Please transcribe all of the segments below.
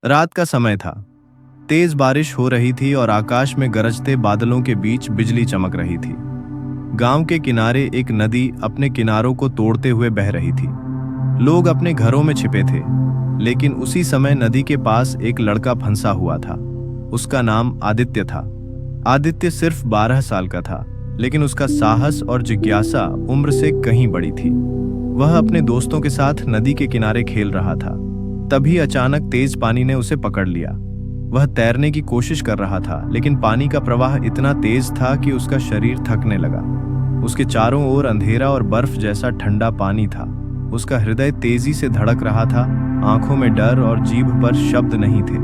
रात का समय था। तेज बारिश हो रही थी और आकाश में गरजते बादलों के बीच बिजली चमक रही थी। गांव के किनारे एक नदी अपने किनारों को तोड़ते हुए बह रही थी। लोग अपने घरों में छिपे थे, लेकिन उसी समय नदी के पास एक लड़का फंसा हुआ था। उसका नाम आदित्य था। आदित्य सिर्फ 12 साल का था, लेकिन उसका साहस और जिज्ञासा उम्र से कहीं बड़ी थी। वह अपने दोस्तों के साथ नदी के किनारे खेल रहा था। तभी अचानक तेज पानी ने उसे पकड़ लिया। वह तैरने की कोशिश कर रहा था, लेकिन पानी का प्रवाह इतना तेज था कि उसका शरीर थकने लगा। उसके चारों ओर अंधेरा और बर्फ जैसा ठंडा पानी था। उसका हृदय तेजी से धड़क रहा था, आंखों में डर और जीभ पर शब्द नहीं थे।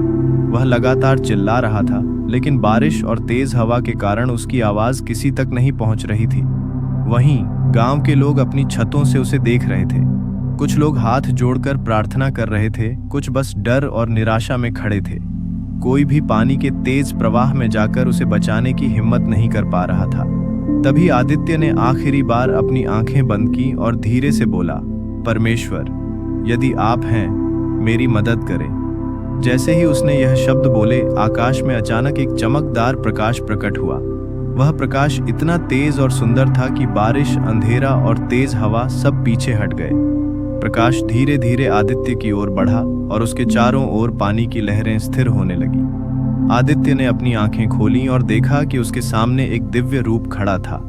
वह लगातार चिल्ला रहा था, लेकिन बारिश और तेज हवा के कारण उसकी आवाज किसी तक नहीं पहुंच रही थी। वहीं गांव के लोग अपनी छतों से उसे देख रहे थे। कुछ लोग हाथ जोड़कर प्रार्थना कर रहे थे, कुछ बस डर और निराशा में खड़े थे। कोई भी पानी के तेज प्रवाह में जाकर उसे बचाने की हिम्मत नहीं कर पा रहा था। तभी आदित्य ने आखिरी बार अपनी आंखें बंद की और धीरे से बोला, परमेश्वर, यदि आप हैं, मेरी मदद करें। जैसे ही उसने यह शब्द बोले, आकाश में अचानक एक चमकदार प्रकाश प्रकट हुआ। वह प्रकाश इतना तेज और सुंदर था कि बारिश, अंधेरा और तेज हवा सब पीछे हट गए। प्रकाश धीरे धीरे आदित्य की ओर बढ़ा और उसके चारों ओर पानी की लहरें स्थिर होने लगी। आदित्य ने अपनी आंखें खोलीं और देखा कि उसके सामने एक दिव्य रूप खड़ा था,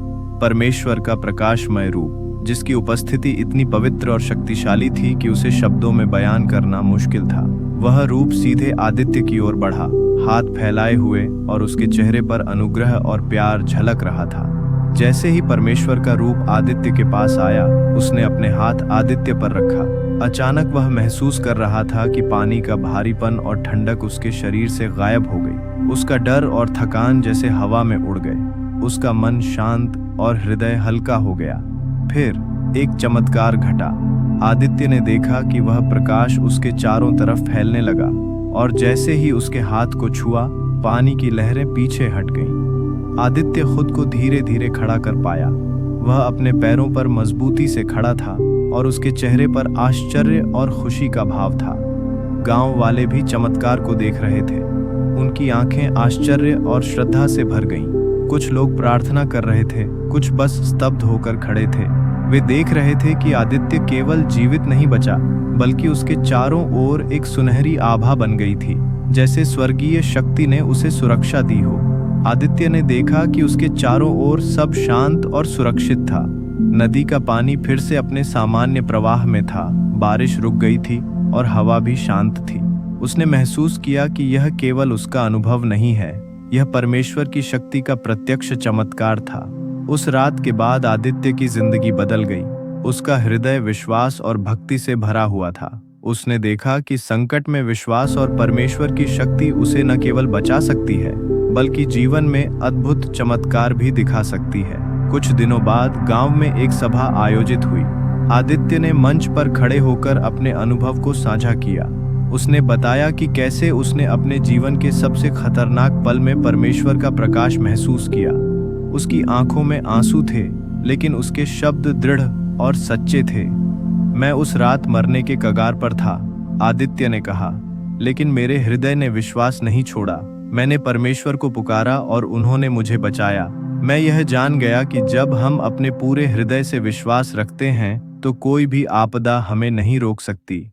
परमेश्वर का प्रकाशमय रूप, जिसकी उपस्थिति इतनी पवित्र और शक्तिशाली थी कि उसे शब्दों में बयान करना मुश्किल था। वह रूप सीधे आदित्य की ओर बढ़ा, हाथ फैलाए हुए, और उसके चेहरे पर अनुग्रह और प्यार झलक रहा था। जैसे ही परमेश्वर का रूप आदित्य के पास आया, उसने अपने हाथ आदित्य पर रखा। अचानक वह महसूस कर रहा था कि पानी का भारीपन और ठंडक उसके शरीर से गायब हो गई। उसका डर और थकान जैसे हवा में उड़ गए। उसका मन शांत और हृदय हल्का हो गया। फिर एक चमत्कार घटा। आदित्य ने देखा कि वह प्रकाश उसके चारों तरफ फैलने लगा, और जैसे ही उसके हाथ को छुआ, पानी की लहरें पीछे हट गईं। आदित्य खुद को धीरे धीरे खड़ा कर पाया। वह अपने पैरों पर मजबूती से खड़ा था और उसके चेहरे पर आश्चर्य और खुशी का भाव था। गांव वाले भी चमत्कार को देख रहे थे। उनकी आंखें आश्चर्य और श्रद्धा से भर गईं। कुछ लोग प्रार्थना कर रहे थे, कुछ बस स्तब्ध होकर खड़े थे। वे देख रहे थे कि आदित्य केवल जीवित नहीं बचा, बल्कि उसके चारों ओर एक सुनहरी आभा बन गई थी, जैसे स्वर्गीय शक्ति ने उसे सुरक्षा दी हो। आदित्य ने देखा कि उसके चारों ओर सब शांत और सुरक्षित था। नदी का पानी फिर से अपने सामान्य प्रवाह में था, बारिश रुक गई थी और हवा भी शांत थी। उसने महसूस किया कि यह केवल उसका अनुभव नहीं है, यह परमेश्वर की शक्ति का प्रत्यक्ष चमत्कार था। उस रात के बाद आदित्य की जिंदगी बदल गई। उसका हृदय विश्वास और भक्ति से भरा हुआ था। उसने देखा कि संकट में विश्वास और परमेश्वर की शक्ति उसे न केवल बचा सकती है, बल्कि जीवन में अद्भुत चमत्कार भी दिखा सकती है। कुछ दिनों बाद गांव में एक सभा आयोजित हुई। आदित्य ने मंच पर खड़े होकर अपने अनुभव को साझा किया। उसने बताया कि कैसे उसने अपने जीवन के सबसे खतरनाक पल में परमेश्वर का प्रकाश महसूस किया। उसकी आंखों में आंसू थे, लेकिन उसके शब्द दृढ़ और सच्चे थे। मैं उस रात मरने के कगार पर था, आदित्य ने कहा, लेकिन मेरे हृदय ने विश्वास नहीं छोड़ा। मैंने परमेश्वर को पुकारा और उन्होंने मुझे बचाया। मैं यह जान गया कि जब हम अपने पूरे हृदय से विश्वास रखते हैं, तो कोई भी आपदा हमें नहीं रोक सकती।